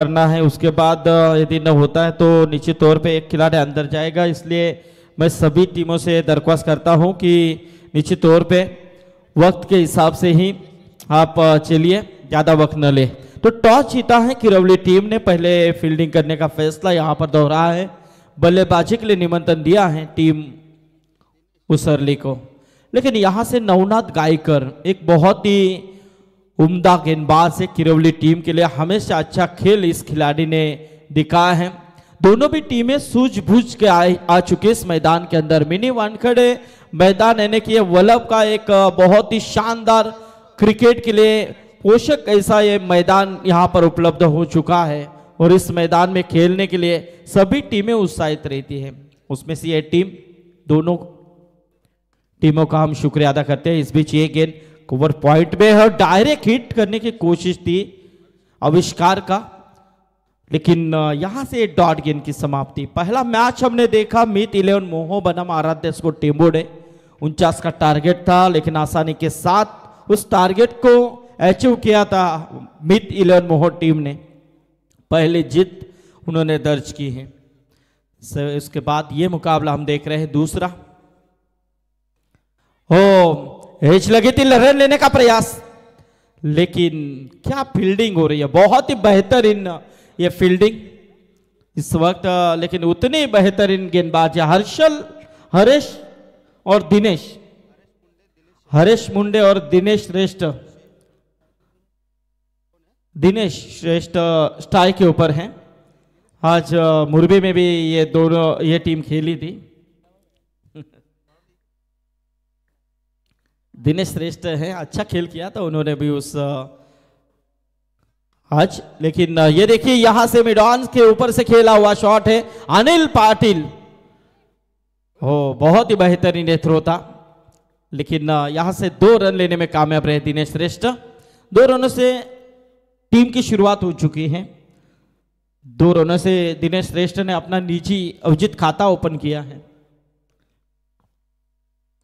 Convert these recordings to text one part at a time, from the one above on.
करना है। उसके बाद यदि न होता है तो निश्चित तौर पे एक खिलाड़ी अंदर जाएगा। इसलिए मैं सभी टीमों से दरख्वास्त करता हूं कि निश्चित तौर पे वक्त के हिसाब से ही आप चलिए, ज़्यादा वक्त न ले। तो टॉस जीता है किरवली टीम ने, पहले फील्डिंग करने का फैसला यहाँ पर दोहराया है। बल्लेबाजी के लिए निमंत्रण दिया है टीम उसरली को, लेकिन यहाँ से नवनाथ गायकर एक बहुत ही उम्दा गेंदबाज है। किरवली टीम के लिए हमेशा अच्छा खेल इस खिलाड़ी ने दिखाया है। दोनों भी टीमें सूझबूझ के आ चुके इस मैदान के अंदर। मिनी वानखेड़े मैदान यानी कि वल्लभ का एक बहुत ही शानदार क्रिकेट के लिए पोषक ऐसा ये मैदान यहाँ पर उपलब्ध हो चुका है और इस मैदान में खेलने के लिए सभी टीमें उत्साहित रहती हैं। उसमें से ये टीम, दोनों टीमों का हम शुक्रिया अदा करते हैं। इस बीच ये गेंद कवर पॉइंट में है और डायरेक्ट हिट करने की कोशिश थी आविष्कार का, लेकिन यहां से डॉट गेंद की समाप्ति। पहला मैच हमने देखा मीत 11 मोहो बनाम आराध्य स्कोर टीमबोर्ड 49 का टारगेट था, लेकिन आसानी के साथ उस टारगेट को अचीव किया था मीत 11 मोहो टीम ने। पहली जीत उन्होंने दर्ज की है। इसके बाद ये मुकाबला हम देख रहे हैं दूसरा। एच लगी थी रन लेने का प्रयास, लेकिन क्या फील्डिंग हो रही है, बहुत ही बेहतरीन ये फील्डिंग इस वक्त। लेकिन उतनी बेहतरीन गेंदबाज हरेश और दिनेश, हरेश मुंडे और दिनेश श्रेष्ठ स्ट्राइक के ऊपर हैं। आज मुरबी में भी ये टीम खेली थी। दिनेश श्रेष्ठ है, अच्छा खेल किया था उन्होंने भी उस आज। लेकिन ये देखिए यहां से मिड ऑन के ऊपर से खेला हुआ शॉट है अनिल पाटिल, बहुत ही बेहतरीन थ्रो था, लेकिन यहां से 2 रन लेने में कामयाब रहे दिनेश श्रेष्ठ। 2 रनों से टीम की शुरुआत हो चुकी है। 2 रनों से दिनेश श्रेष्ठ ने अपना निजी अभिजीत खाता ओपन किया है।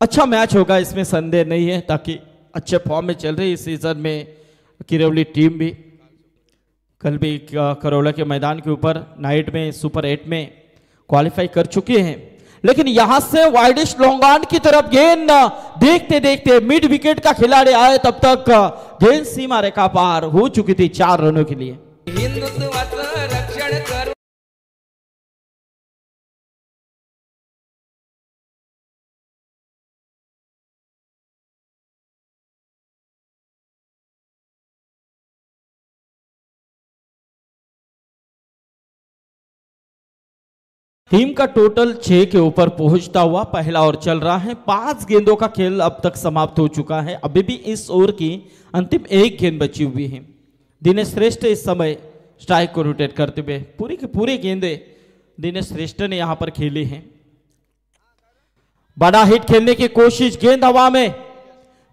अच्छा मैच होगा, इसमें संदेह नहीं है, ताकि अच्छे फॉर्म में चल रही इस सीजन में किरवली टीम भी। कल भी करोला के मैदान के ऊपर नाइट में सुपर 8 में क्वालिफाई कर चुके हैं। लेकिन यहां से वाइडिश लॉन्ग ऑन की तरफ गेंद देखते देखते मिड विकेट का खिलाड़ी आए, तब तक गेंद सीमा रेखा पार हो चुकी थी 4 रनों के लिए। हिंदुत्वाचं रक्षण कर टीम का टोटल 6 के ऊपर पहुंचता हुआ पहला ओवर चल रहा है। 5 गेंदों का खेल अब तक समाप्त हो चुका है। अभी भी इस ओवर की अंतिम 1 गेंद बची हुई है। दिनेश श्रेष्ठ इस समय स्ट्राइक को रोटेट करते हुए पूरी की पूरी गेंदें दिनेश श्रेष्ठ ने यहां पर खेली हैं। बड़ा हिट खेलने की कोशिश, गेंद हवा में,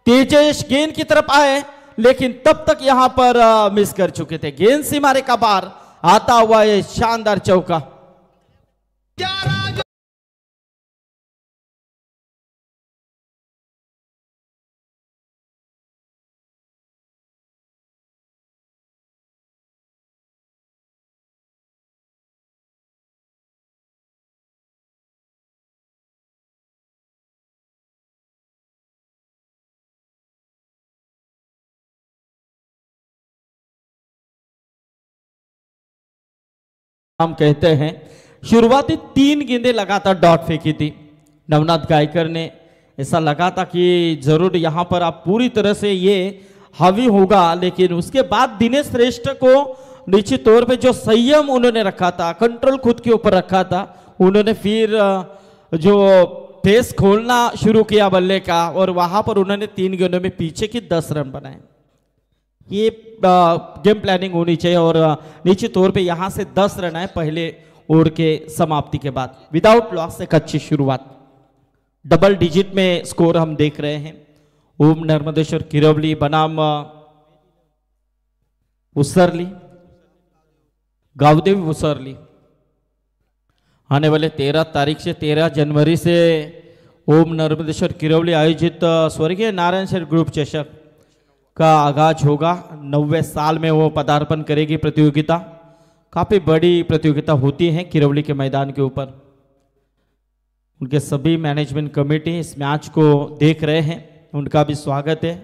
तेजेश गेंद की तरफ आए, लेकिन तब तक यहां पर मिस कर चुके थे। गेंद सीमा रेखा पार आता हुआ ये शानदार चौका। हम कहते हैं शुरुआती 3 गेंदें लगातार डॉट फेंकी थी नवनाथ गायकर ने। ऐसा लगा था कि जरूर यहां पर आप पूरी तरह से ये हावी होगा, लेकिन उसके बाद दिनेश श्रेष्ठ को निश्चित तौर पे जो संयम उन्होंने रखा था, कंट्रोल खुद के ऊपर रखा था, उन्होंने फिर जो पेस खोलना शुरू किया बल्ले का, और वहां पर उन्होंने 3 गेंदों में पीछे की 10 रन बनाए। ये गेम प्लानिंग होनी चाहिए और निश्चित तौर पे यहां से 10 रन आए पहले ओवर के समाप्ति के बाद। विदाउट लॉस एक अच्छी शुरुआत, डबल डिजिट में स्कोर हम देख रहे हैं। ओम नर्मदेश्वर किरवली बनाम उसरली, गावदेवी उसरली। आने वाले 13 तारीख से 13 जनवरी से ओम नर्मदेश्वर किरवली आयोजित स्वर्गीय नारायण शेर ग्रुप चषक का आगाज होगा। 90 साल में वो पदार्पण करेगी प्रतियोगिता। काफी बड़ी प्रतियोगिता होती है किरवली के मैदान के ऊपर। उनके सभी मैनेजमेंट कमेटी इस मैच को देख रहे हैं, उनका भी स्वागत है।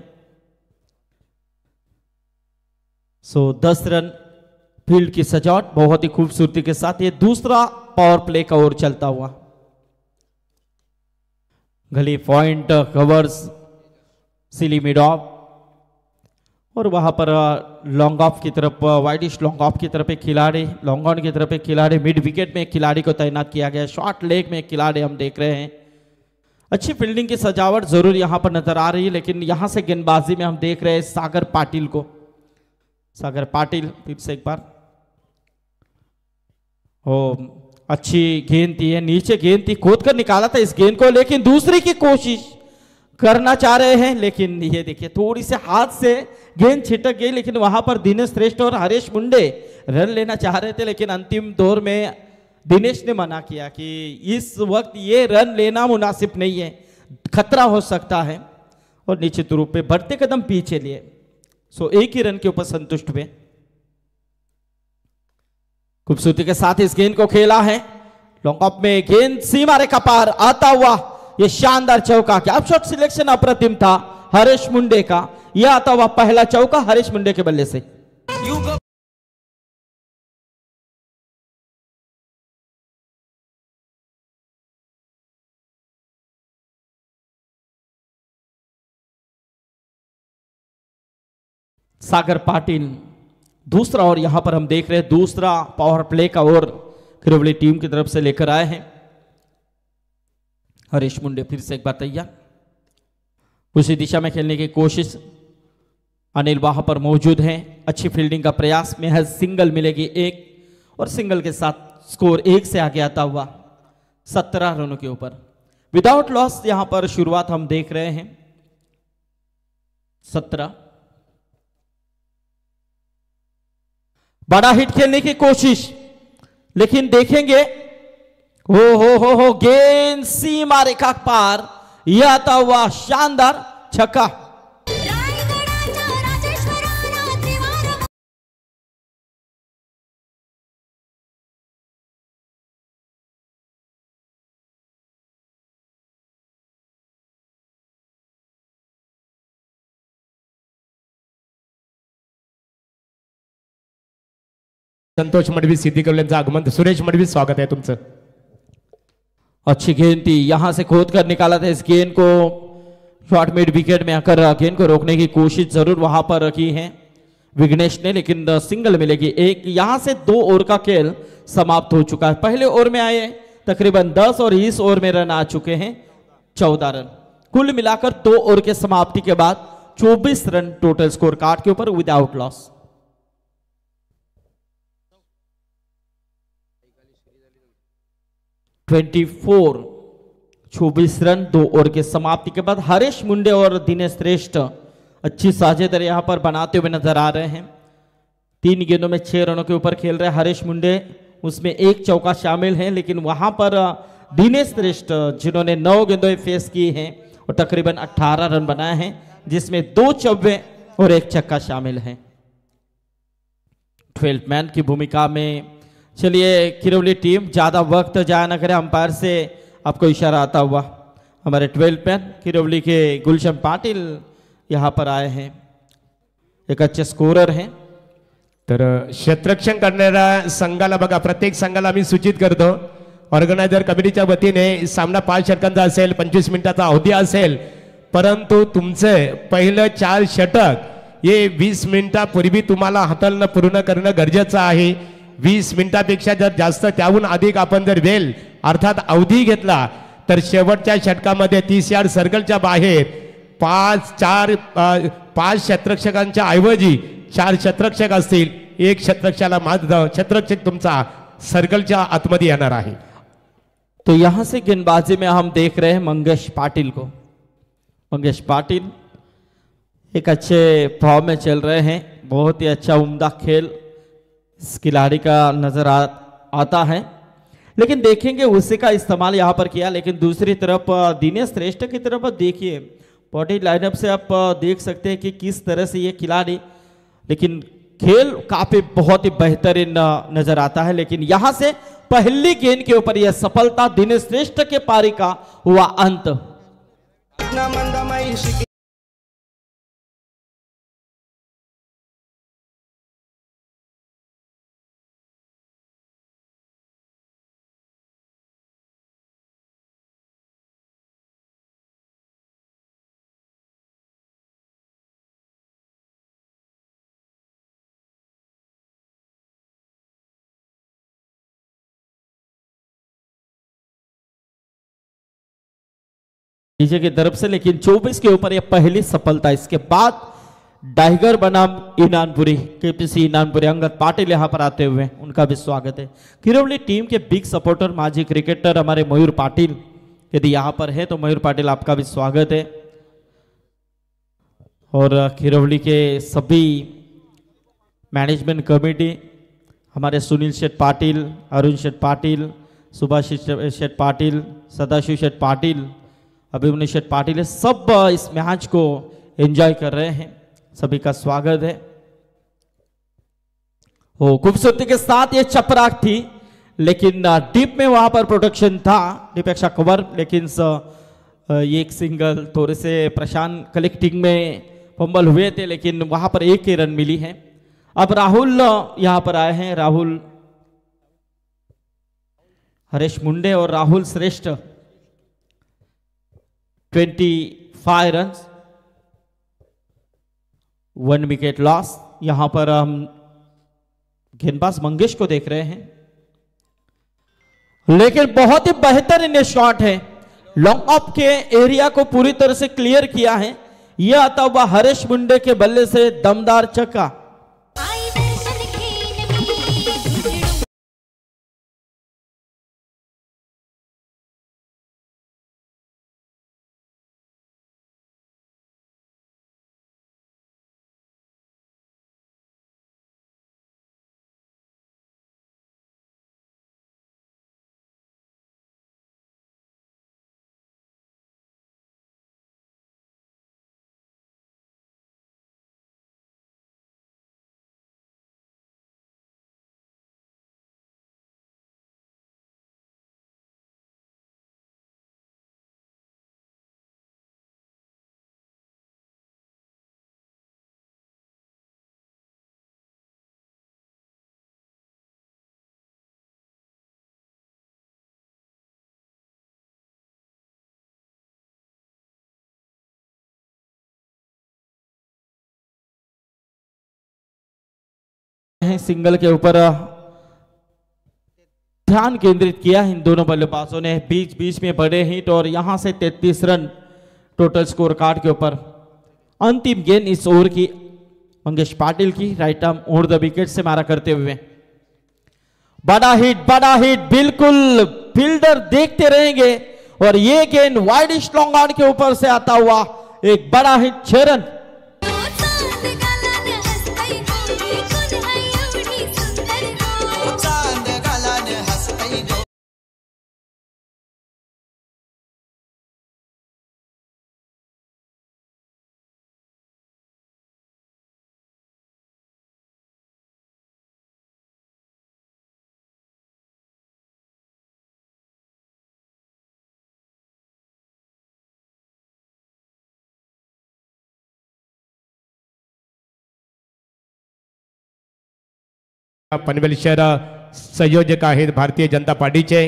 10 रन फील्ड की सजावट बहुत ही खूबसूरती के साथ ये दूसरा पावर प्ले का ओर चलता हुआ। गली point covers silly mid of और वहां पर लॉन्ग ऑफ की तरफ वाइडिश लॉन्ग ऑफ की तरफ एक खिलाड़ी, लॉन्ग ऑन की तरफ एक खिलाड़ी, मिड विकेट में एक खिलाड़ी को तैनात किया गया, शॉर्ट लेग में एक खिलाड़ी हम देख रहे हैं। अच्छी फील्डिंग की सजावट जरूर यहां पर नजर आ रही है, लेकिन यहां से गेंदबाजी में हम देख रहे हैं सागर पाटिल को। सागर पाटिल फिर से एक बार अच्छी गेंद थी, है नीचे गेंद थी, खोद कर निकाला था इस गेंद को, लेकिन दूसरी की कोशिश करना चाह रहे हैं, लेकिन ये देखिए थोड़ी से हाथ से गेंद छिटक गई, लेकिन वहां पर दिनेश श्रेष्ठ और हरीश मुंडे रन लेना चाह रहे थे, लेकिन अंतिम दौर में दिनेश ने मना किया कि इस वक्त ये रन लेना मुनासिब नहीं है, खतरा हो सकता है, और निश्चित रूप में बढ़ते कदम पीछे लिए। एक ही रन के ऊपर संतुष्ट हुए। खूबसूरती के साथ इस गेंद को खेला है, लॉन्ग ऑफ में गेंद सीमा रेखा पार आता हुआ ये शानदार चौका, कैप शॉट सिलेक्शन अप्रतिम था हरीश मुंडे का, यह आता हुआ पहला चौका हरीश मुंडे के बल्ले से। सागर पाटिल दूसरा, और यहां पर हम देख रहे हैं दूसरा पावर प्ले का ओवर किरवली टीम की तरफ से लेकर आए हैं। हरीश मुंडे फिर से एक बार तैयार, उसी दिशा में खेलने की कोशिश, अनिल वहां पर मौजूद हैं, अच्छी फील्डिंग का प्रयास में है, सिंगल मिलेगी एक, और सिंगल के साथ स्कोर 1 से आगे आता हुआ 17 रनों के ऊपर विदाउट लॉस। यहां पर शुरुआत हम देख रहे हैं 17। बड़ा हिट खेलने की कोशिश, लेकिन देखेंगे हो गेंद सीमा रेखा पार, यह आता हुआ शानदार छक्का। संतोष मडवी, सिद्धी कवलेंचं आगमन, सुरेश मडवी स्वागत है तुमचं। अच्छी गेंद थी, यहां से खोद कर निकाला था इस गेंद को, शॉर्ट मिड विकेट में आकर गेंद को रोकने की कोशिश जरूर वहां पर की है विघ्नेश ने, लेकिन सिंगल मिलेगी एक। यहां से 2 ओवर का खेल समाप्त हो चुका है। पहले ओवर में आए तकरीबन 10 और इस ओवर में रन आ चुके हैं 14 रन। कुल मिलाकर 2 ओवर के समाप्ति के बाद 24 रन टोटल स्कोर कार्ड के ऊपर विदाउट लॉस। (24) 24 रन 2 ओवर के समाप्ति के बाद हरीश मुंडे और दिनेश श्रेष्ठ अच्छी साझेदारी यहां पर बनाते हुए नजर आ रहे हैं। 3 गेंदों में 6 रनों के ऊपर खेल रहे हरीश मुंडे, उसमें 1 चौका शामिल है, लेकिन वहां पर दिनेश श्रेष्ठ जिन्होंने 9 गेंदों फेस की हैं और तकरीबन 18 रन बनाए हैं, जिसमें 2 चौके और 1 छक्का शामिल है। 12 मैन की भूमिका में चलिए किरवली टीम ज्यादा वक्त जाया न करे, अंपायर से आपको इशारा आता हुआ हमारे 12 मैन किरवली के गुलशन पाटिल यहां पर आए हैं, एक अच्छे स्कोरर हैं। तर क्षेत्ररक्षण करणाऱ्या संघाला बघा, प्रत्येक संघाला आम्ही सूचित करतो, ऑर्गनायझर कमिटीच्या वतीने सामना 5 षटकांचा असेल, 25 मिनिटाचा अवधी असेल, परंतु तुमचे पहिलं 4 षटक हे 20 मिनिटापूर्वी तुम्हाला हाताळणं पूर्ण करणं गरजेचं आहे। 20 मिनिटापेक्षा जर जास्त त्याहून अधिक आपण जर वेळ अर्थात अवधी घेतला तर शेवटच्या षटकामध्ये 30 यार्ड सर्कलच्या बाहेर 5 क्षेत्ररक्षकांच्या ऐवजी 4 क्षेत्ररक्षक असतील, 1 क्षेत्ररक्षकाला क्षेत्ररक्षक तुमचा सर्कलच्या आतमध्ये येणार आहे। तो यहां से गेंदबाजी में हम देख रहे हैं मंगेश पाटिल को। मंगेश पाटिल एक अच्छे फॉर्म में चल रहे हैं, बहुत ही अच्छा उम्दा खेल इस खिलाड़ी का नजर आता है, लेकिन देखेंगे उसी का इस्तेमाल यहां पर किया। लेकिन दूसरी तरफ दिनेश श्रेष्ठ की तरफ देखिए, बॉडी लाइनअप से आप देख सकते हैं कि किस तरह से ये खिलाड़ी, लेकिन खेल काफी बहुत ही बेहतरीन नजर आता है, लेकिन यहां से पहली गेंद के ऊपर यह सफलता दिनेश श्रेष्ठ के पारी का हुआ अंत। नीचे की तरफ से, लेकिन 24 के ऊपर यह पहली सफलता। इसके बाद टाइगर बनाम इनानपुरी, केपीसी इनानपुरी अंगद पाटिल यहां पर आते हुए, उनका भी स्वागत है। किरवली टीम के बिग सपोर्टर माजी क्रिकेटर हमारे मयूर पाटिल यदि यहां पर है तो मयूर पाटिल आपका भी स्वागत है। और किरवली के सभी मैनेजमेंट कमेटी, हमारे सुनील शेठ पाटिल, अरुण शेठ पाटिल, सुभाष शेठ पाटिल, सदाशिव शेठ पाटिल, अभिमन्यु शेठ पाटिल, सब इस मैच को एंजॉय कर रहे हैं, सभी का स्वागत है। हो खूबसूरती के साथ ये चपराक थी, लेकिन डीप में वहां पर प्रोटेक्शन था, डीप एक्स्ट्रा कवर, लेकिन ये एक सिंगल थोड़े से प्रशांत कलेक्टिंग में फंबल हुए थे, लेकिन वहां पर एक ही रन मिली है। अब राहुल यहां पर आए हैं, राहुल हरेश मुंडे और राहुल श्रेष्ठ, 25 रन, 1 विकेट लॉस। यहां पर हम गेंदबाज मंगेश को देख रहे हैं, लेकिन बहुत ही बेहतरीन शॉट है, लॉन्ग ऑफ के एरिया को पूरी तरह से क्लियर किया है। यह आता हुआ हरेश मुंडे के बल्ले से दमदार छक्का। सिंगल के ऊपर ध्यान केंद्रित किया इन दोनों बल्लेबाजों ने, बीच बीच में बड़े हिट, और यहां से 33 रन टोटल स्कोर कार्ड के ऊपर। अंतिम गेंद इस ओवर की मंगेश पाटिल की, right arm over the wicket से मारा करते हुए। बड़ा हिट, बिल्कुल फील्डर देखते रहेंगे, और ये गेंद वाइड लॉन्ग ऑन के ऊपर से आता हुआ एक बड़ा हिट, 6 रन। पनवेल शहर संयोजक आहेत भारतीय जनता पार्टीचे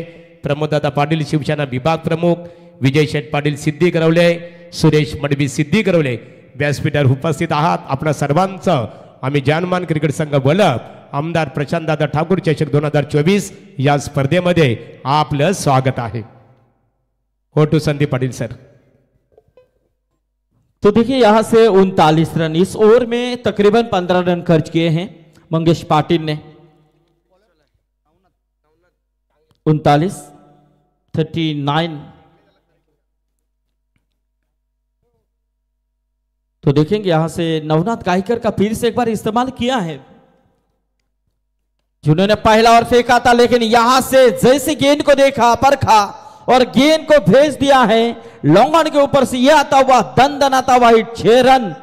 प्रमोददादा पाटील, शिवसेना विभाग प्रमुख विजय शेठ पाटील सिद्धी करवले, सुरेश मडवी सिद्धी करवले, व्यासपीठावर उपस्थित आहात। आपल्या सर्वांचं आम्ही जानमान क्रिकेट संघ बोलप आमदार प्रशांतदादा ठाकूर चषक 2024 या स्पर्धेमध्ये आपलं स्वागत आहे। हो टू संदीप पाटील सर। तो देखिए यहां से 39 रन, इस ओवर में तकरीबन 15 रन खर्च किए हैं मंगेश पाटिल ने। 39 तो देखेंगे यहां से नवनाथ गायकर का फिर से एक बार इस्तेमाल किया है, जिन्होंने पहला ओवर फेंका था, लेकिन यहां से जैसे गेंद को देखा, परखा और गेंद को भेज दिया है लॉन्ग ऑन के ऊपर से, यह आता हुआ दन दन आता हुआ 6 रन।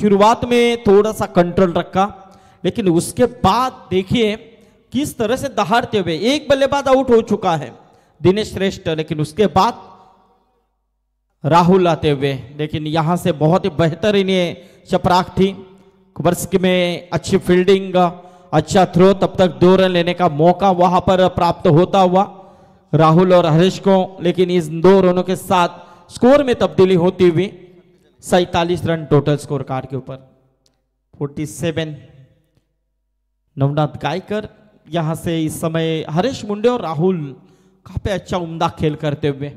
शुरुआत में थोड़ा सा कंट्रोल रखा, लेकिन उसके बाद देखिए किस तरह से दहाड़ते हुए, एक बल्लेबाज आउट हो चुका है दिनेश श्रेष्ठ, लेकिन उसके बाद राहुल आते हुए, लेकिन यहां से बहुत ही बेहतरीन ये चपराक थी। वर्ष में अच्छी फील्डिंग, अच्छा थ्रो, तब तक 2 रन लेने का मौका वहां पर प्राप्त होता हुआ राहुल और हरीश को, लेकिन इस 2 रनों के साथ स्कोर में तब्दीली होती हुई 47 रन टोटल स्कोर कार्ड के ऊपर 47। नवनाथ गायकर यहां से इस समय हरीश मुंडे और राहुल काफी अच्छा उम्दा खेल करते हुए,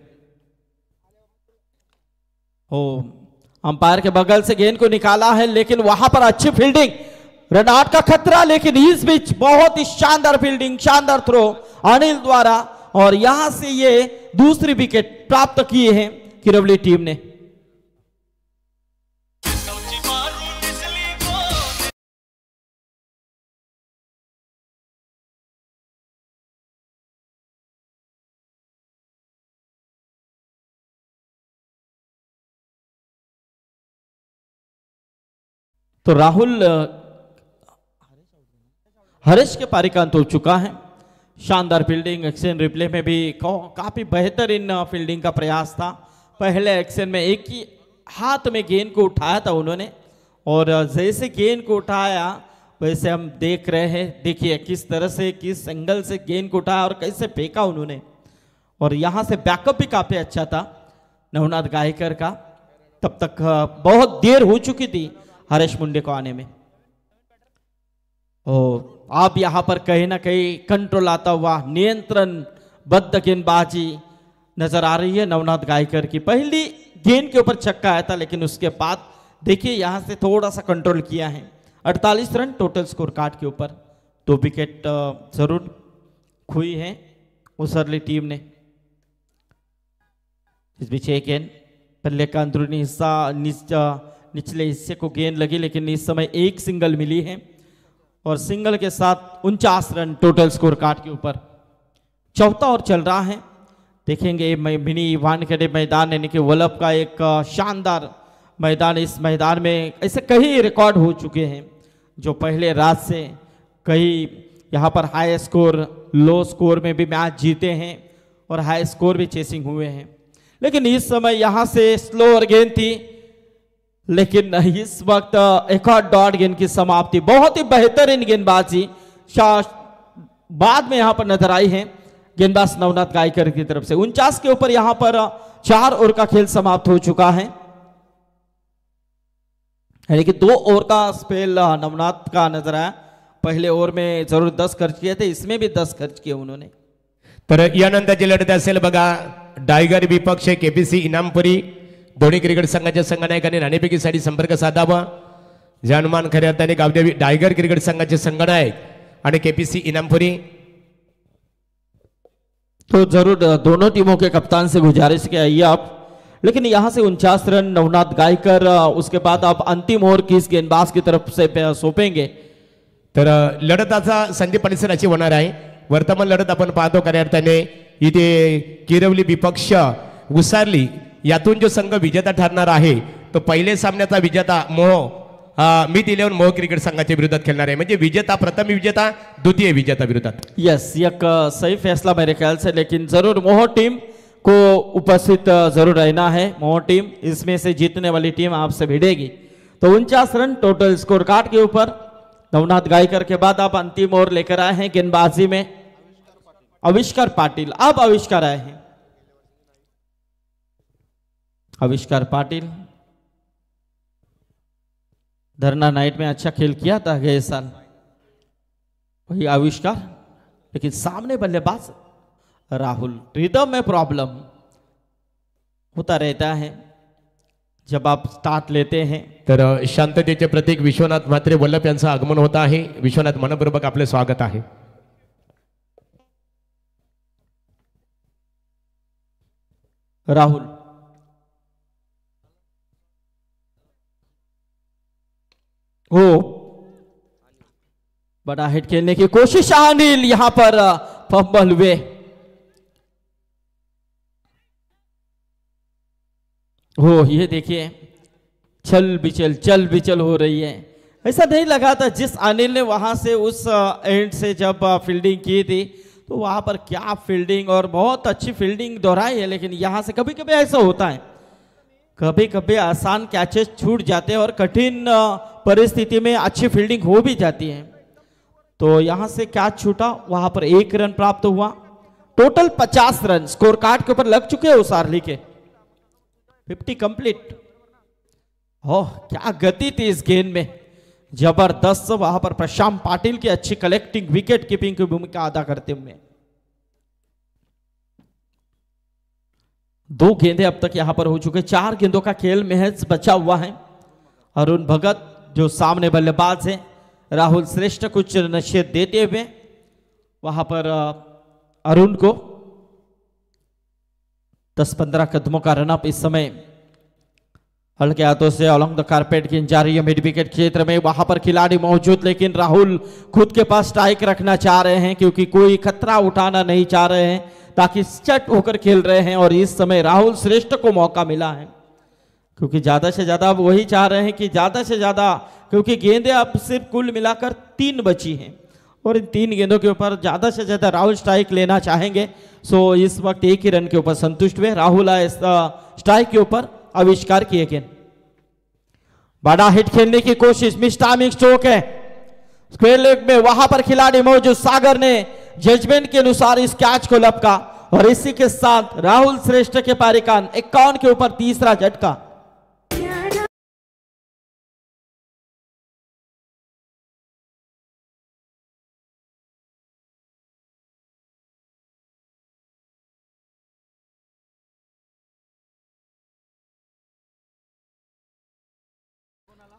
अंपायर के बगल से गेंद को निकाला है, लेकिन वहां पर अच्छी फील्डिंग, रन आउट का खतरा, लेकिन इस बीच बहुत ही शानदार फील्डिंग, शानदार थ्रो अनिल द्वारा, और यहां से ये दूसरी विकेट प्राप्त किए हैं किरवली टीम ने। तो राहुल हरीश के पारी का अंत हो चुका है। शानदार फील्डिंग, एक्शन रिप्ले में भी काफी बेहतरीन फील्डिंग का प्रयास था। पहले एक्शन में एक ही हाथ में गेंद को उठाया था उन्होंने, और जैसे गेंद को उठाया वैसे हम देख रहे हैं, देखिए किस तरह से, किस एंगल से गेंद को उठाया और कैसे फेंका उन्होंने, और यहां से बैकअप भी काफी अच्छा था नवनाथ गायकर का। तब तक बहुत देर हो चुकी थी हरीश मुंडे को आने में, और आप यहां पर कहीं ना कहीं कंट्रोल आता हुआ, नियंत्रण बद्ध गेंदबाजी नजर आ रही है नवनाथ गायकर की। पहली गेंद के ऊपर छक्का आया था, लेकिन उसके बाद देखिए यहां से थोड़ा सा कंट्रोल किया है। 48 रन टोटल स्कोर कार्ड के ऊपर 2 विकेट जरूर खोई है उस अर्ली टीम ने। इस बीच एक गेंद पल्ले का अंदरूनी हिस्सा, निचले हिस्से को गेंद लगी, लेकिन इस समय एक सिंगल मिली है, और सिंगल के साथ 49 रन टोटल स्कोर कार्ड के ऊपर। चौथा ओवर चल रहा है, देखेंगे मिनी वानखेड़े मैदान यानी कि वल्लभ का एक शानदार मैदान। इस मैदान में ऐसे कई रिकॉर्ड हो चुके हैं जो पहले रात से कई यहाँ पर हाई स्कोर, लो स्कोर में भी मैच जीते हैं और हाई स्कोर भी चेसिंग हुए हैं, लेकिन इस समय यहाँ से स्लोअर गेंद थी, लेकिन इस वक्त एक और डॉट गेंद की समाप्ति। बहुत ही बेहतरीन गेंदबाजी बाद में यहां पर नजर आई है गेंदबाज नवनाथ गायकर की तरफ से। 49 के ऊपर यहां पर 4 ओवर का खेल समाप्त हो चुका है, यानी कि 2 ओवर का स्पेल नवनाथ का नजर आया। पहले ओवर में जरूर 10 खर्च किए थे, इसमें भी 10 खर्च किए उन्होंने। तर यानंतरची लढत असेल बघा, टायगर विपक्ष केपीसी इनामपुरी, दोन्ही क्रिकेट संघाच्या संघनायकांनी नाणेफेकीसाठी संपर्क साधावा। जानमान खऱ्या अर्थाने गावदेवी टायगर क्रिकेट संघाचे संघनायक आणि केपीसी इनामपुरी। तो जरूर दोनों टीमों के कप्तान से गुजारिश के आइए आप, लेकिन यहां से 49 रन नवनाथ गायकर, उसके बाद आप अंतिम ओवर किस गेंदबाज की तरफ से सौंपेंगे? तर लढताचा संदीप परिसर अशी होणार आहे। वर्तमान लढत आपण पाहतो खऱ्या अर्थाने इथे किरवली विपक्ष उसारली, यातून जो संघ विजेता ठरणार आहे तो पहिले सामन्याचा विजेता मोह मिड 11 मोह क्रिकेट संघाच्या विरोधात खेळणार आहे, म्हणजे विजेता प्रथम विजेता द्वितीय विजेता विरोधात। यस, एक सही फैसला मेरे ख्याल से, लेकिन जरूर मोह टीम को उपस्थित जरूर रहना है। मोह टीम, इसमें से जीतने वाली टीम आपसे भिड़ेगी। तो 49 रन टोटल स्कोर कार्ड के ऊपर नवनाथ गायकर के बाद आप अंतिम ओवर लेकर आए हैं गेंदबाजी में आविष्कार पाटिल। अब आविष्कार आए हैं, आविष्कार पाटिल धरना नाइट में अच्छा खेल किया था गए साल, वही आविष्कार, लेकिन सामने बल्लेबाज राहुल। रिदम में प्रॉब्लम होता रहता है जब आप स्टार्ट लेते हैं। तर शांततेचे प्रतीक विश्वनाथ म्हात्रे वल्लभ यांचं आगमन होत आहे। विश्वनाथ, मनपूर्वक आपले स्वागत आहे। राहुल हो, बड़ा हिट खेलने की कोशिश, अनिल यहां पर फंबल हुए। हो, ये देखिए चल बिचल हो रही है। ऐसा नहीं लगा था जिस अनिल ने वहां से उस एंड से जब फील्डिंग की थी तो वहां पर क्या फील्डिंग और बहुत अच्छी फील्डिंग दोहराई है, लेकिन यहां से कभी कभी ऐसा होता है, कभी कभी आसान कैचेस छूट जाते हैं और कठिन परिस्थिति में अच्छी फील्डिंग हो भी जाती है। तो यहां से कैच छूटा, वहां पर 1 रन प्राप्त हुआ। टोटल 50 रन स्कोर कार्ड के ऊपर लग चुके हैं उस आर्ली के। 50 कंप्लीट। ओह क्या गति थी इस गेंद में, जबरदस्त। वहां पर प्रशांत पाटिल की अच्छी कलेक्टिंग विकेट कीपिंग की भूमिका अदा करते हुए 2 गेंदे अब तक यहां पर हो चुके। 4 गेंदों का खेल महज बचा हुआ है। अरुण भगत जो सामने बल्लेबाज है, राहुल श्रेष्ठ कुछ नशे देते हुए वहां पर अरुण को 10-15 कदमों का रनअप इस समय हल्के हाथों से अलॉन्ग द कारपेट की जा रही है मिड विकेट क्षेत्र में। वहां पर खिलाड़ी मौजूद, लेकिन राहुल खुद के पास स्ट्राइक रखना चाह रहे हैं क्योंकि कोई खतरा उठाना नहीं चाह रहे हैं, ताकि चट होकर खेल रहे हैं। और इस समय राहुल श्रेष्ठ को मौका मिला है क्योंकि ज्यादा से ज्यादा अब वही चाह रहे हैं कि ज्यादा से ज्यादा, क्योंकि गेंदें अब सिर्फ कुल मिलाकर 3 बची हैं और इन 3 गेंदों के ऊपर ज्यादा से ज्यादा राहुल स्ट्राइक लेना चाहेंगे। सो इस वक्त 1 ही रन के ऊपर संतुष्ट हुए। राहुल स्ट्राइक के ऊपर आविष्कार किए गेंद, बड़ा हिट खेलने की कोशिश, मिस टाइमिंग स्ट्रोक है स्क्वायर लेग में। वहां पर खिलाड़ी मौजूद, सागर ने जजमेंट के अनुसार इस कैच को लपका और इसी के साथ राहुल श्रेष्ठ के पारिकान 51 के ऊपर तीसरा झटका।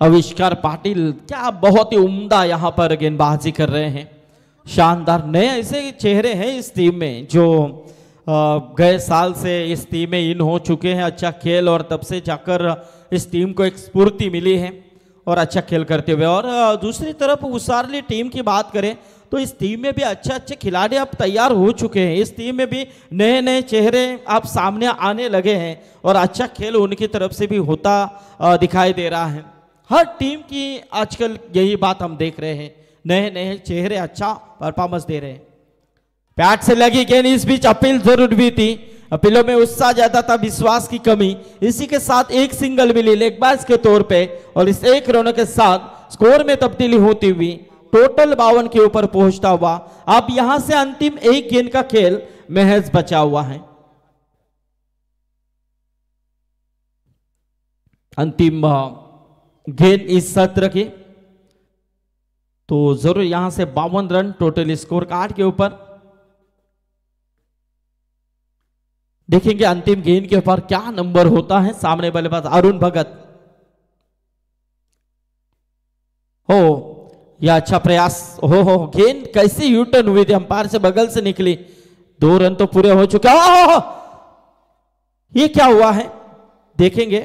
आविष्कार पाटिल क्या बहुत ही उम्दा यहां पर गेंदबाजी कर रहे हैं, शानदार। नए ऐसे चेहरे हैं इस टीम में जो गए साल से इस टीम में इन हो चुके हैं, अच्छा खेल, और तब से जाकर इस टीम को एक स्फूर्ति मिली है और अच्छा खेल करते हुए। और दूसरी तरफ उसारली टीम की बात करें तो इस टीम में भी अच्छे खिलाड़ी अब तैयार हो चुके हैं। इस टीम में भी नए नए चेहरे अब सामने आने लगे हैं और अच्छा खेल उनकी तरफ से भी होता दिखाई दे रहा है। हर टीम की आजकल यही बात हम देख रहे हैं, नए नए चेहरे अच्छा परफॉर्मेंस दे रहे हैं। पैट से लगी गेंद, इस बीच अपील जरूर भी थी, अपीलों में उत्साह ज्यादा था, विश्वास की कमी। इसी के साथ एक सिंगल मिली लेग बाज के तौर पे और इस 1 रन के साथ स्कोर में तब्दीली होती हुई टोटल 52 के ऊपर पहुंचता हुआ अब यहां से अंतिम 1 गेंद का खेल महज बचा हुआ है। अंतिम गेंद इस सत्र की, तो जरूर यहां से 52 रन टोटल स्कोर कार्ड के ऊपर। देखेंगे अंतिम गेंद के ऊपर क्या नंबर होता है। सामने बल्लेबाज अरुण भगत, हो यह अच्छा प्रयास, हो गेंद कैसे यूटर्न हुई थी, अंपायर से बगल से निकली। 2 रन तो पूरे हो चुके। ये क्या हुआ है देखेंगे।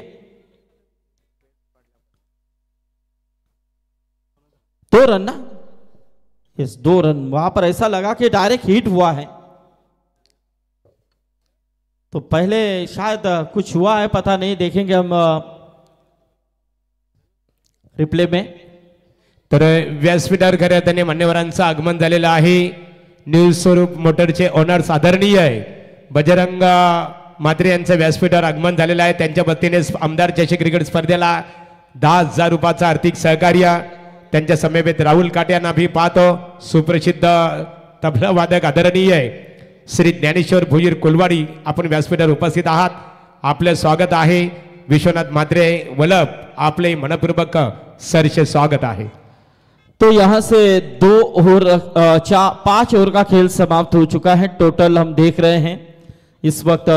2 रन ना, यस 2 रन। वहां पर ऐसा लगा कि डायरेक्ट हिट हुआ है, तो पहले शायद कुछ हुआ है, पता नहीं, देखेंगे हम रिप्ले में। तर व्यासपीठावर खऱ्या अर्थाने मान्यवरांचं आगमन झालेलं आहे। न्यूज स्वरूप मोटरचे ओनर्स आदरणीय आहे बजरंग म्हात्रे यांचं व्यासपीठावर आगमन झालेलं आहे। त्यांच्या वतीने आमदार चषक क्रिकेट स्पर्धेला 10,000 रुपयाचं आर्थिक सहकार्य त्यांच्या समवेत राहुल काटे यांना भी पाहतो। सुप्रसिद्ध तबला वादक आदरणीय आहे श्री ज्ञानेश्वर भुईर कुलवाडी, आपण व्यासपीठावर उपस्थित आहात, आपले स्वागत आहे। विश्वनाथ म्हात्रे वल्लभ, आपले मनपूर्वक सरसे स्वागत आहे। तो यहां से 5 ओवर का खेल समाप्त हो चुका है। टोटल हम देख रहे हैं इस वक्त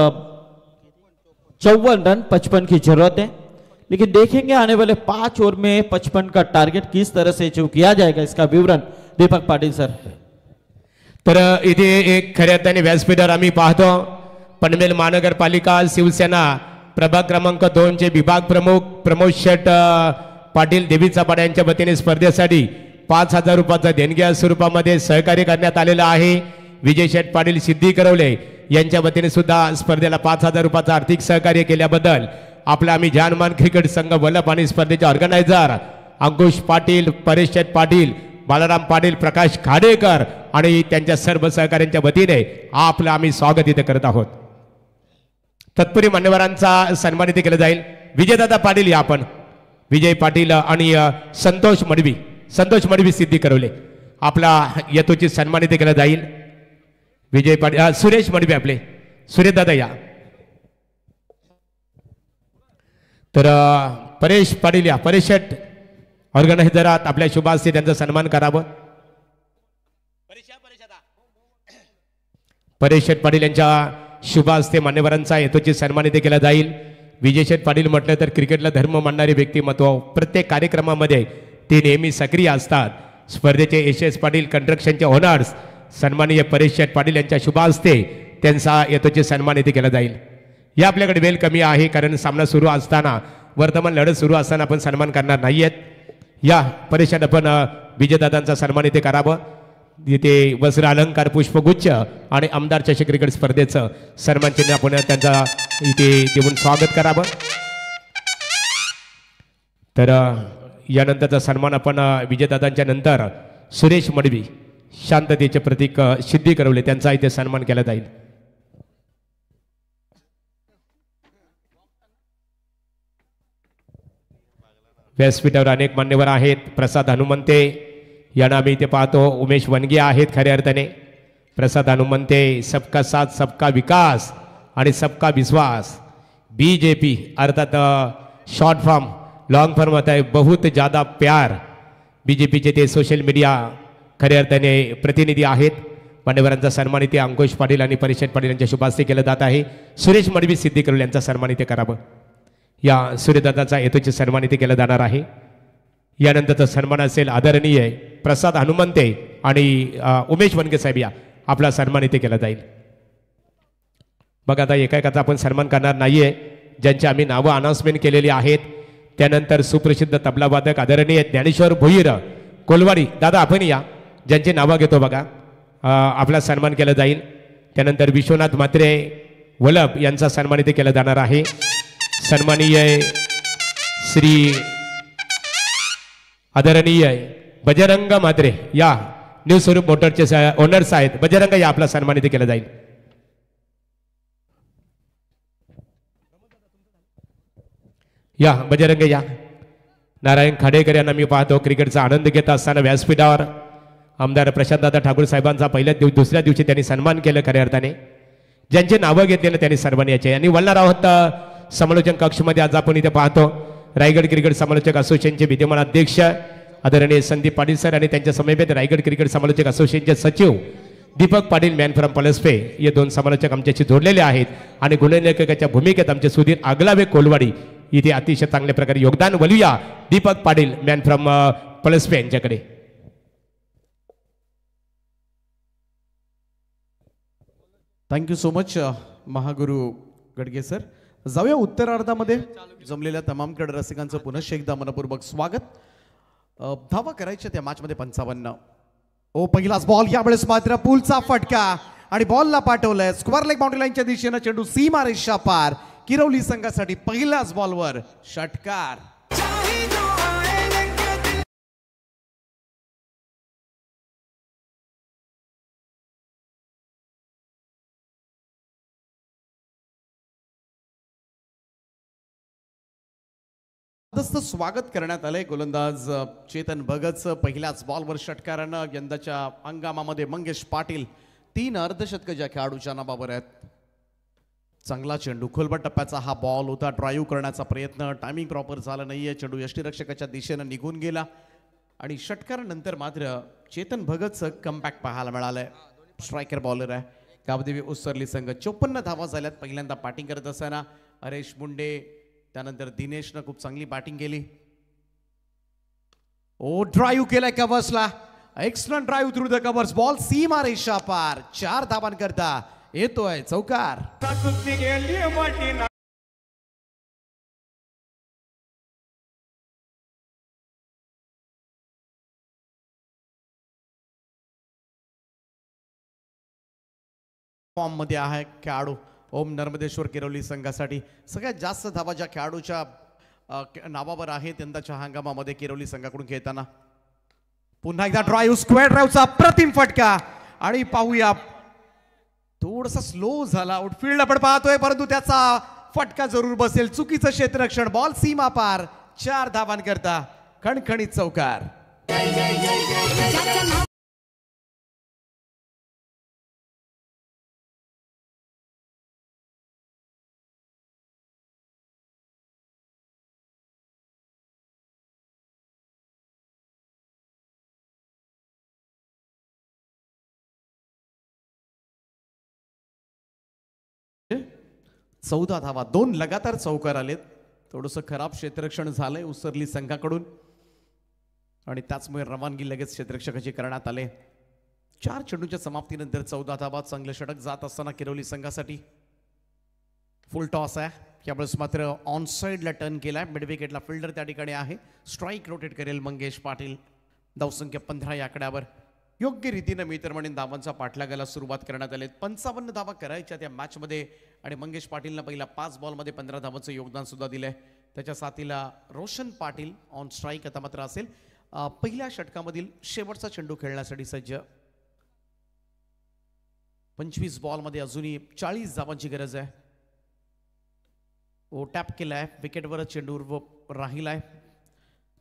54 रन 55 की जरूरत है, लेकिन देखेंगे आने वाले 5 ओवर में 55 का टारगेट किस तरह से अचीव किया जाएगा, इसका विवरण दीपक पाटिल सर। तर इथे एक खऱ्या अर्थाने व्यासपीठावर आम्ही पाहतो पनवेल महानगरपालिका शिवसेना प्रभाग क्रमांक 2 चे विभाग प्रमुख प्रमोद शेठ पाटील देवीचा पाडा यांच्या वतीने स्पर्धेसाठी 5,000 रुपयाचा देणग्या स्वरूपामध्ये सहकार्य करण्यात आलेला आहे। विजय शेठ पाटील सिद्धी करवले यांच्या वतीने सुद्धा स्पर्धेला 5,000 रुपयाचं आर्थिक सहकार्य केल्याबद्दल आपला आम्ही जानमान क्रिकेट संघ वल्लभ आणि स्पर्धेचे ऑर्गनायझर अंकुश पाटील, परेश शेठ पाटील, बालाराम पाटील, प्रकाश खाडेकर आणि त्यांच्या सर्व सहकाऱ्यांच्या वतीने आपलं आम्ही स्वागत इथे करत आहोत. तत्पूर्वी मान्यवरांचा सन्मान इथे केला जाईल. विजयदादा पाटील या आपण, विजय पाटील आणि संतोष मडवी सिद्धी करवले आपला यथोचित सन्मान इथे केला जाईल. विजय पाटील, सुरेश मडवी आपले सुरेश दादा या. तर परेश पाटील या, परेश शेठ ऑर्गनायझरात आपल्या शुभ हस्ते त्यांचा सन्मान करावं. परेश शेठ पाटील यांच्या शुभ हस्ते मान्यवरांचा यथोचित सन्मान इथे केला जाईल. विजय शेठ पाटील म्हटलं तर क्रिकेटला धर्म मानणारे व्यक्तिमत्व, प्रत्येक कार्यक्रमामध्ये ते नेहमी सक्रिय असतात. स्पर्धेचे एस पाटील कंस्ट्रक्शनचे ओनर्स सन्माननीय परेश शेठ पाटील यांच्या शुभ हस्ते त्यांचा यथोचित सन्मान इथे केला जाईल. या आपल्याकडे वेळ कमी आहे कारण सामना सुरू असताना, वर्तमान लढत सुरू असताना आपण सन्मान करणार नाहीयेत. या परेश शेठ आपण विजयदादांचा सन्मान इथे करावं. इथे वस्त्र अलंकार, पुष्पगुच्छ आणि आमदार चषक क्रिकेट स्पर्धेचं सन्मान चिन्ह आपण त्यांचा इथे देऊन स्वागत करावं. तर यानंतरचा सन्मान आपण विजयदादांच्या नंतर सुरेश मडवी, शांततेचे प्रतीक सिद्धी करवले, त्यांचा इथे सन्मान केला जाईल. व्यासपीठावर अनेक मान्यवर आहेत. प्रसाद हनुमंते यांना आम्ही इथे पाहतो. उमेश वनगे आहेत खऱ्या अर्थाने. प्रसाद हनुमंते, सबका साथ सबका विकास आणि सबका विश्वास, बीजेपी अर्थात शॉर्ट फॉर्म लॉन्ग फॉर्म होता है बहुत ज़्यादा प्यार. बीजेपीचे ते सोशल मीडिया खऱ्या अर्थाने प्रतिनिधी आहेत. मान्यवरांचा सन्मान इथे अंकुश पाटील आणि परेश शेठ पाटील यांच्या शुभ हस्ते केला जात आहे. सुरेश मडवी सिद्धी करवले यांचा सन्मान इथे करावं. या सूर्यदादाचा यथोचित सन्मान इथे केला जाणार आहे. यानंतरचा सन्मान असेल आदरणीय प्रसाद हनुमंते आणि उमेश वनगे साहेब, या आपला सन्मान इथे केला जाईल. बघा आता एकाएकाचा आपण सन्मान करणार नाहीये. ज्यांची आम्ही नावं अनाउन्समेंट केलेली आहेत त्यानंतर सुप्रसिद्ध तबलावादक आदरणीय ज्ञानेश्वर भोईर कोलवाडी दादा आपण या, ज्यांची नावं घेतो बघा, आपला सन्मान केला जाईल. त्यानंतर विश्वनाथ म्हात्रे वल्लभ यांचा सन्मान इथे केला जाणार आहे. सन्माननीय श्री आदरणीय बजरंग म्हात्रे या न्यू स्वरूप मोटरचे ओनर्स आहेत. बजरंग या आपला सन्मान इथे केला जाईल. या बजरंग या. नारायण खाडेकर यांना मी पाहतो क्रिकेटचा आनंद घेत असताना व्यासपीठावर. आमदार प्रशांतदादा ठाकूर साहेबांचा दुसऱ्या दिवशी त्यांनी सन्मान केलं खऱ्या अर्थाने. ज्यांचे नावं घेतलेलं त्यांनी सन्मान याचे आणि वळणार आहोत समालोचन कक्षमध्ये. आज आपण इथे पाहतो रायगड क्रिकेट समालोचक असोसिएशनचे विद्यमान अध्यक्ष आदरणीय संदीप पाटील सर आणि त्यांच्या समेत रायगड क्रिकेट समालोचक असोसिएशनचे सचिव दीपक पाटील मॅन फ्रॉम पलसपे, हे दोन समालोचक आमच्याशी जोडलेले आहेत. आणि गुणलेखकाच्या भूमिकेत आमचे सुधीर आगलावे कोलवाडी इथे अतिशय चांगल्या प्रकारे योगदान वलूया दीपक पाटील मॅन फ्रॉम पलसपे यांच्याकडे. Thank you so much Mahaguru Gadge sir. जाऊया उत्तरार्धामध्ये. जमलेल्या तमाम क्रीडा रसिकांचं पुनश्च एकदा मनपूर्वक स्वागत. धावा करायच्या त्या मॅचमध्ये 55. ओ पहिलाच बॉल, यावेळेस मात्र पूलचा फटका आणि बॉलला पाठवलंय स्क्वेअर लेग बाउंड्री लाईनच्या दिशेनं. चेंडू सीमा रेषा पार. किरवली संघासाठी पहिल्याच बॉलवर षटकार. स्वागत करण्यात आलंय गोलंदाज चेतन भगतचं. पहिल्याच बॉलवर षटकारानं यंदाच्या हंगामामध्ये मंगेश पाटील 3 अर्धशतक ज्या खेळाडूच्या नावावर आहेत. चांगला चेंडू, खोलबट टप्प्याचा हा बॉल होता. ड्राईव्ह करण्याचा प्रयत्न, टायमिंग प्रॉपर झाला नाहीये. चेंडू यष्टीरक्षकाच्या दिशेनं निघून गेला आणि षटकारानंतर मात्र चेतन भगतचं कमबॅक पाहायला मिळालंय. स्ट्रायकर बॉलर आहे. गावदेवी उसरली संघ 54 धावा झाल्यात पहिल्यांदा बॅटिंग करत असताना. हरेश मुंडे, त्यानंतर दिनेशनं खूप चांगली बॅटिंग केली. ओ ड्राईव्ह केलाय कव्हर्सला. Excellent drive through the covers. Ball सीमा रेषा पार. 4 धावांकरता येतोय चौकार. फॉर्म मध्ये आहे खेळाडू ओम नर्मदेश्वर किरोली संघासाठी सगळ्यात जास्त धावा ज्या खेळाडूच्या नावावर आहेत यंदाच्या हंगामामध्ये किरोली संघाकडून खेळताना पुन्हा एकदा ड्राईव्ह स्क्वेअर ड्राईव्हचा अप्रतिम फटका आणि पाहूया थोडासा स्लो झाला आउटफील्ड आपण पाहतोय परंतु त्याचा फटका जरूर बसेल चुकीचं क्षेत्ररक्षण बॉल सीमा पार 4 धावांकरता खणखणीत चौकार चौदा धावा 2 लगातार चौकार आलेत थोडंसं खराब क्षेत्ररक्षण झालंय उसरली संघाकडून आणि त्याचमुळे रवानगी लगेच क्षेत्ररक्षकाची करण्यात आले 4 चेंडूच्या समाप्तीनंतर 14 धावा चांगलं षटक जात असताना किरोली संघासाठी फुल टॉस आहे यावेळेस मात्र ऑन साइडला टर्न केलाय मिड विकेटला फिल्डर त्या ठिकाणी आहे स्ट्राईक रोटेट करेल मंगेश पाटील धावसंख्या 15 या आकड्यावर योग्य रीतीने मी तर म्हणेन धावांचा पाठलागाला सुरुवात करण्यात आली 55 धावा करायच्या त्या मॅचमध्ये आणि मंगेश पाटीलनं पहिला 5 बॉलमध्ये 15 धावांचं योगदान सुद्धा दिलंय त्याच्या साथीला रोशन पाटील ऑन स्ट्राईक आता मात्र असेल पहिल्या षटकामधील शेवटचा चेंडू खेळण्यासाठी सज्ज 25 बॉलमध्ये अजूनही 40 धावांची गरज आहे ओ टॅप केलाय विकेटवर चेंडू राहिलाय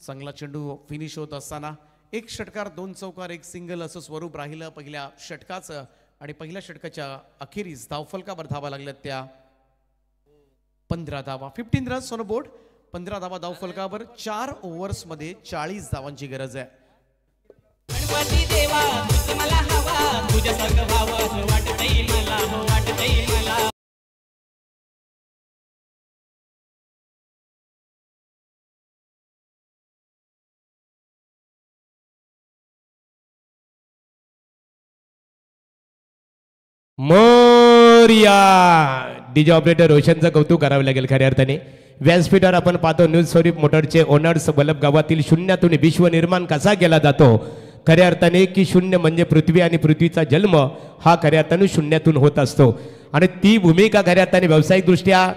चांगला चेंडू फिनिश होत असताना 1 षटकार 2 चौकार 1 सिंगल असं स्वरूप राहिलं पहिल्या षटकाचं आणि पहिल्या षटकाच्या अखेरीस धावफलकावर धावा लागल्यात त्या 15 धावा 15 रन्स ऑन बोर्ड 15 धावा धावफलकावर 4 ओव्हर्स मध्ये 40 धावांची गरज आहे गणपती देवा तूच मला हवा तुझ्यासारखं व्हावं वाटतंय मला वाटतंय मला मोरिया डीजे ऑपरेटर रोशनचं कौतुक करावं लागेल खऱ्या अर्थाने व्यासपीठावर आपण पाहतो न्यूज स्वरूप मोटरचे ओनर्स वल्लभ गावातील शून्यातून विश्व निर्माण कसा केला जातो खऱ्या अर्थाने की शून्य म्हणजे पृथ्वी आणि पृथ्वीचा जन्म हा खऱ्या अर्थाने शून्यातून होत असतो आणि ती भूमिका खऱ्या अर्थाने व्यावसायिक दृष्ट्या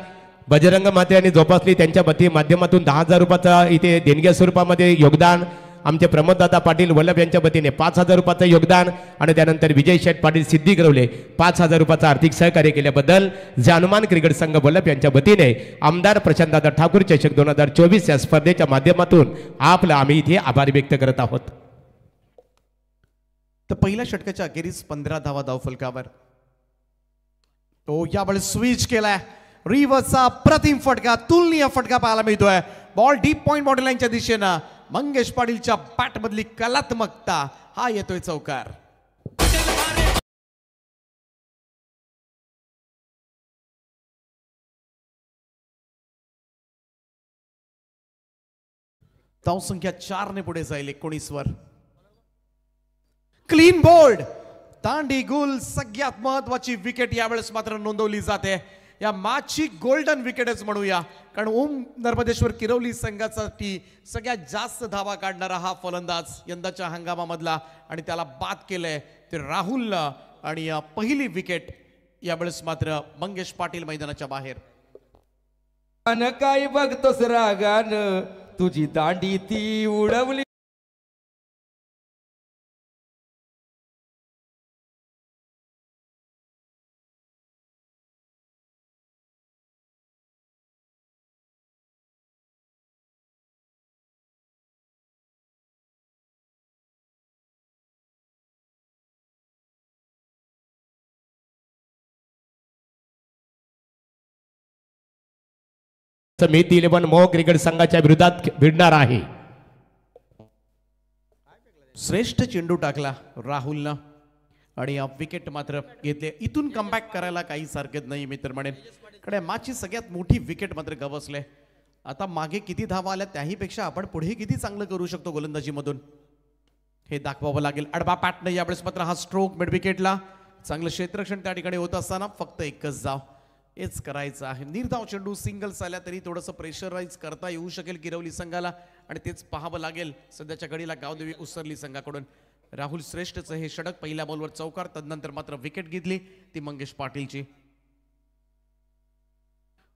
बजरंग माते आणि जोपासली त्यांच्या माध्यमातून 10,000 रुपयाचा इथे देणग्या स्वरूपामध्ये योगदान आमचे प्रमोददादा पाटील वल्लभ यांच्या वतीने 5,000 रुपयाचं योगदान आणि त्यानंतर विजय शेठ पाटील सिद्धी गिरवले 5,000 रुपयाचं आर्थिक सहकार्य केल्याबद्दल जानुमान क्रिकेट संघ वल्लभ यांच्या वतीने आमदार प्रशांतदादा ठाकूर चषक 2024 या स्पर्धेच्या माध्यमातून आपलं आम्ही इथे आभार व्यक्त करत आहोत तर पहिल्या षटकाच्या अखेरीस 15 धावा धावफलकावर तो यावेळेस स्विच केलाय रिव्हर्सचा प्रतिम फटका तुलनीय फटका पाहायला मिळतोय बॉल डीप पॉइंट बॉर्डर लाईनच्या दिशेनं मंगेश पाटीलच्या बॅट मधली कलात्मकता हा येतोय चौकार धावसंख्या 4 ने पुढे जाईल 19 वर क्लीन बोल्ड तांडी गुल सगळ्यात महत्वाची विकेट यावेळेस मात्र नोंदवली जाते या मॅचची गोल्डन विकेटच म्हणूया कारण ओम नर्मदेश्वर किरोली संघासाठी सगळ्यात जास्त धावा काढणारा हा फलंदाज यंदाच्या हंगामामधला आणि त्याला बाद केलंय ते राहुलनं आणि पहिली विकेट यावेळेस मात्र मंगेश पाटील मैदानाच्या बाहेर अन काय बघतोस रागान तुझी दांडी ती उडवली समित 11 मोह क्रिकेट संघाच्या विरोधात भिडणार आहे श्रेष्ठ चेंडू टाकला राहुलनं आणि विकेट मात्र घेतले इथून कमबॅक करायला काही सारखेच नाही मी तर म्हणेन कडे मॅचची सगळ्यात मोठी विकेट मात्र गवसले आता मागे किती धावा आल्या त्याहीपेक्षा आपण पुढे किती चांगलं करू शकतो गोलंदाजीमधून हे दाखवावं लागेल अडबा पॅटनं यावेळेस मात्र हा स्ट्रोक मिड विकेटला चांगलं क्षेत्ररक्षण त्या ठिकाणी होत असताना फक्त एकच धाव हेच करायचं आहे निर्धाव चेंडू सिंगल्स आल्या तरी थोडंसं प्रेशराईज करता येऊ शकेल किरवली संघाला आणि तेच पाहावं लागेल सध्याच्या घडीला गावदेवी उसरली संघाकडून राहुल श्रेष्ठचं हे षटक पहिल्या बॉलवर चौकार, तदनंतर मात्र विकेट घेतली ती मंगेश पाटीलची.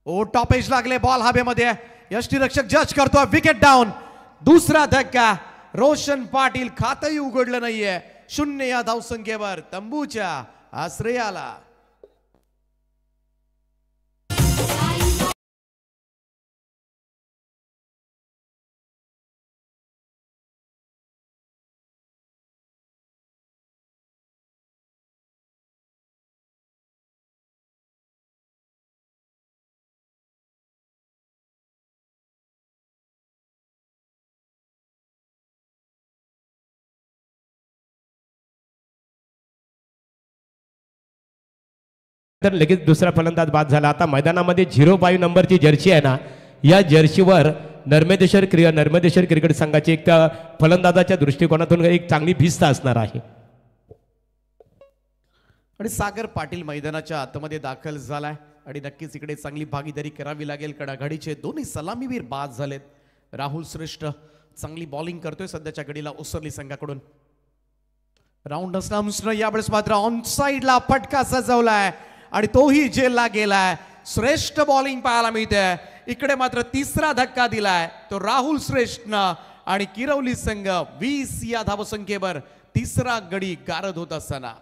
ओ टॉपेज लागले, बॉल हवेमध्ये, यष्टीरक्षक जज करतोय, विकेट डाऊन. दुसरा धक्का, रोशन पाटील खातही उघडलं नाहीये. 0 या धावसंख्येवर तंबूच्या आश्रयाला. तर लगेच दुसरा फलंदाज बाद झाला. आता मैदानामध्ये 05 नंबरची जर्सी आहे ना, या जर्सीवर नर्मदेश्वर क्रिकेट संघाची एक फलंदाजाच्या दृष्टिकोनातून एक चांगली भिस्त असणार आहे. आणि सागर पाटील मैदानाच्या आतमध्ये दाखल झालाय आणि नक्कीच इकडे चांगली भागीदारी करावी लागेल. कडाघडीचे दोन्ही सलामीवीर बाद झालेत. राहुल श्रेष्ठ चांगली बॉलिंग करतोय सध्याच्या घडीला उसरली संघाकडून. राऊंड असणार यावेळेस मात्र ऑन साइडला फटका सजवलाय आणि तोही जेलला गेलाय. श्रेष्ठ बॉलिंग पाहायला मिळते. इकडे मात्र तिसरा धक्का दिलाय तो राहुल श्रेष्ठनं आणि किरवली संघ 20 या धावसंख्येवर तिसरा गडी गारद होत असताना.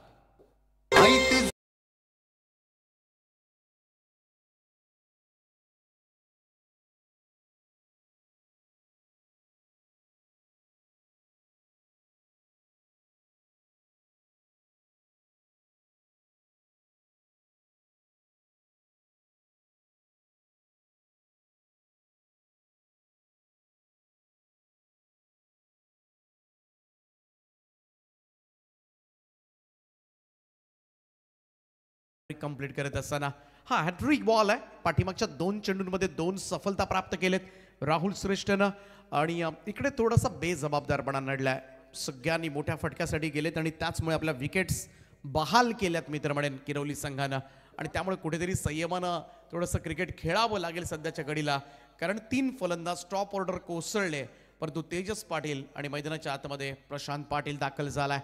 कंप्लीट करत असताना हा हॅट्रिक बॉल आहे. पाठीमागच्या 2 चेंडूंमध्ये 2 सफलता प्राप्त केलेत राहुल श्रेष्ठनं आणि इकडे थोडासा बेजबाबदारपणा नडलाय. सगळ्यांनी मोठ्या फटक्यासाठी गेलेत आणि त्याचमुळे आपल्या विकेट्स बहाल केल्यात मित्र म्हणेन किरवली संघानं. आणि त्यामुळे कुठेतरी संयमानं थोडंसं क्रिकेट खेळावं लागेल सध्याच्या घडीला, कारण 3 फलंदाज टॉप ऑर्डर कोसळले. परंतु तेजस पाटील आणि मैदानाच्या आतमध्ये प्रशांत पाटील दाखल झालाय.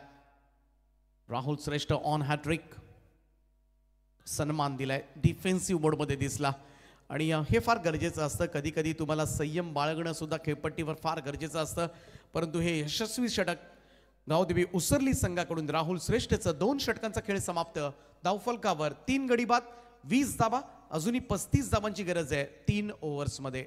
राहुल श्रेष्ठ ऑन हॅट्रिक सन्मान दिलाय, डिफेन्सिव्ह मोडमध्ये दिसला आणि हे फार गरजेचं असतं. कधी कधी तुम्हाला संयम बाळगणं सुद्धा खेळपट्टीवर फार गरजेचं असतं. परंतु हे यशस्वी षटक गावदेवी उसरली संघाकडून राहुल श्रेष्ठचं 2 षटकांचा खेळ समाप्त. धावफलकावर 3 गडी बाद, 20 धावा, अजूनही 35 धावांची गरज आहे 3 ओव्हर्समध्ये.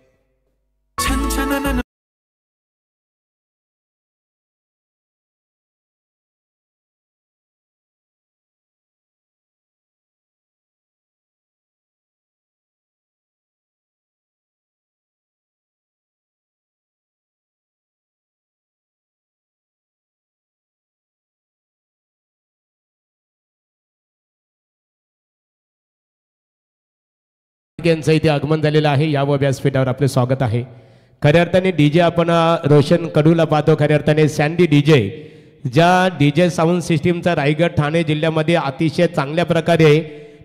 यांचं इथे आगमन झालेलं आहे. या व्यासपीठावर आपले स्वागत आहे. खऱ्या अर्थाने डीजे आपण रोशन कडूला पाहतो. खऱ्या अर्थाने सँडी डीजे, ज्या डीजे साऊंड सिस्टीमचा रायगड ठाणे जिल्ह्यामध्ये अतिशय चांगल्या प्रकारे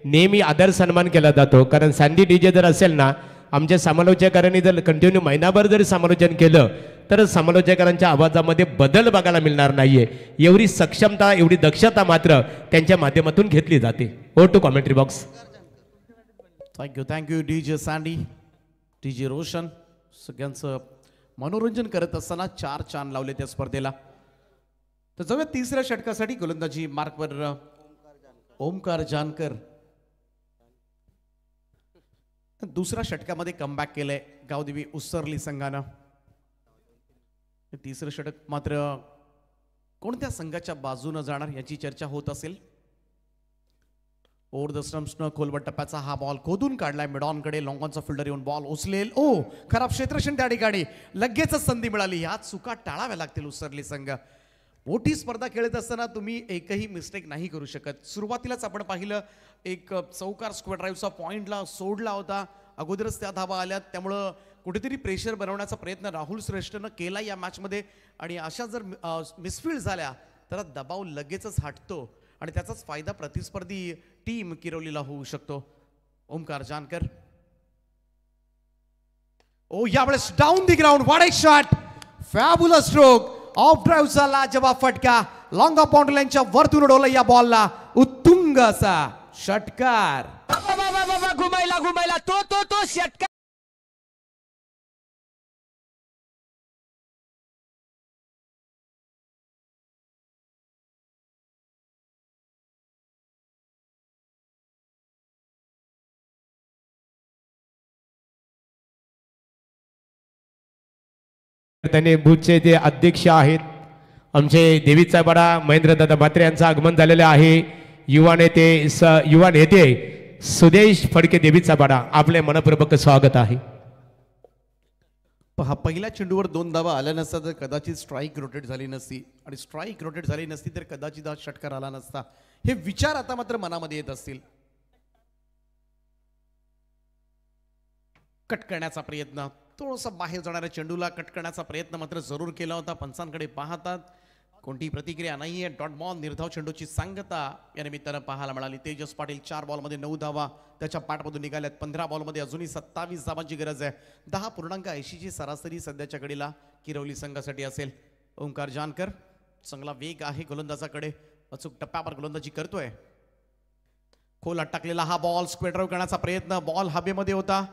नेहमी आदर सन्मान केला जातो. कारण सँडी डीजे जर असेल ना, आमच्या समालोचकांनी जर कंटिन्यू महिनाभर जरी समालोचन केलं तर समालोचकांच्या आवाजामध्ये बदल बघायला मिळणार नाहीये. एवढी सक्षमता, एवढी दक्षता मात्र त्यांच्या माध्यमातून घेतली जाते. ओ to commentary box. Thank you DJ Sandy, DJ Roshan. सगळ्यांचं मनोरंजन करत असताना 4 चान लावले त्या स्पर्धेला. तर जाऊया तिसऱ्या षटकासाठी. गोलंदाजी मार्कवर ओमकार जानकर. दुसऱ्या षटकामध्ये कमबॅक केलंय गावदेवी उसरली संघानं. तिसरं षटक मात्र कोणत्या संघाच्या बाजूने जाणार याची चर्चा होत असेल. ओव्हर द स्टंप्सनं खोलवट टप्प्याचा हा बॉल खोदून काढलाय मिडॉनकडे. लॉंगॉनचा फिल्डर येऊन बॉल उचलेल. ओ खराब क्षेत्रक्षण त्या ठिकाणी. लगेचच संधी मिळाली. ह्या चुका टाळाव्या लागतील उसरली संघ. मोठी स्पर्धा खेळत असताना तुम्ही एकही मिस्टेक नाही करू शकत. सुरुवातीलाच आपण पाहिलं एक चौकार स्क्वेअर ड्राईव्हचा पॉइंटला सोडला होता, अगोदरच त्या धावा आल्यात. त्यामुळं कुठेतरी प्रेशर बनवण्याचा प्रयत्न राहुल श्रेष्ठनं केला या मॅचमध्ये आणि अशा जर मिसफील्ड झाल्या तर दबाव लगेचच हटतो आणि त्याचाच फायदा प्रतिस्पर्धी टीम किरवलीला होऊ शकतो. ओमकार जानकर. ओ यावेळेस down the ground, what a shot, fabulous stroke. Off ड्राईव्हचा लाजवाब फटका. लॉंग ऑफ बाउंड्री लाईनच्या वरतून उडवलं या बॉलला उत्तुंग असा षटकार. घुमायला घुमायला तो षटकार. त्यांनी बुथचे ते अध्यक्ष आहेत आमचे देवीचा बडा महेंद्रदादा म्हात्रे यांचं आगमन झालेलं आहे. युवा नेते सुदेश फडके देवीचा बडा आपले मनपूर्वक स्वागत आहे. पहा पहिल्या चेंडूवर 2 धावा आल्या नसता तर कदाचित स्ट्राईक रोटेट झाली नसती आणि स्ट्राईक रोटेट झाली नसती तर कदाचित हा षटकार आला नसता. हे विचार आता मात्र मनामध्ये येत असतील. कट करण्याचा प्रयत्न थोडासा बाहेर जाणाऱ्या चेंडूला कट करण्याचा प्रयत्न मात्र जरूर केला होता. पंचांकडे पाहतात कोणती प्रतिक्रिया नाहीये. डॉट बॉल निर्धाव चेंडूची सांगता या निमित्तानं पाहायला मिळाली. तेजस पाटील 4 बॉलमध्ये 9 धावा त्याच्या पाठमधून निघाल्यात. 15 बॉलमध्ये अजूनही 27 धावांची गरज आहे. 10.80 ची सरासरी सध्याच्या घडीला किरवली संघासाठी असेल. ओंकार जानकर चांगला वेग आहे गोलंदाजाकडे. अचूक टप्प्यावर गोलंदाजी करतोय. खोलात टाकलेला हा बॉल स्क्वेअर ड्राइव्ह करण्याचा प्रयत्न. बॉल हवेमध्ये होता.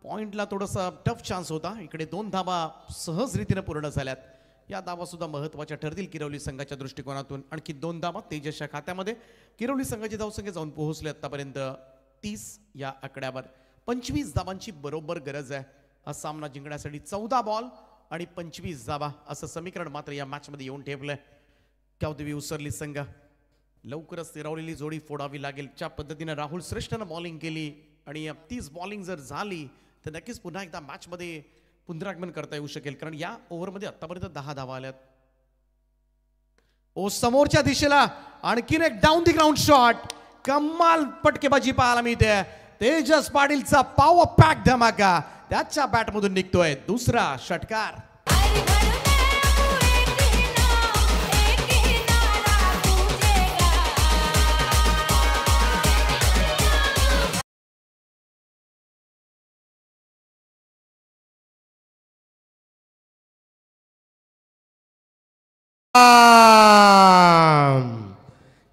पॉइंटला थोडासा टफ चान्स होता. इकडे 2 धावा सहज रीतीने पूर्ण झाल्यात. या धावा सुद्धा महत्त्वाच्या ठरतील किरवली संघाच्या दृष्टिकोनातून. आणखी 2 धावा तेजसच्या खात्यामध्ये. किरवली संघाची धावसंख्या जाऊन पोहोचले आतापर्यंत 30 या आकड्यावर. 25 धावांची बरोबर गरज आहे हा सामना जिंकण्यासाठी. 14 बॉल आणि 25 धावा असं समीकरण मात्र या मॅचमध्ये येऊन ठेवलंय. कावदेवी उसरली संघ लवकरच स्थिरावलेली जोडी फोडावी लागेल. ज्या पद्धतीने राहुल श्रेष्ठनं बॉलिंग केली आणि 30 बॉलिंग जर झाली तर नक्कीच पुन्हा एकदा मॅचमध्ये पुनरागमन करता येऊ शकेल. कारण या ओव्हरमध्ये आतापर्यंत 10 धावा आल्यात. ओ समोरच्या दिशेला आणखीन एक डाऊन दी ग्राउंड शॉट. कमाल पटकेबाजी पाहायला मिळते. तेजस पाटीलचा पॉवर पॅक धमाका त्याच्या बॅटमधून निघतोय. दुसरा षटकार.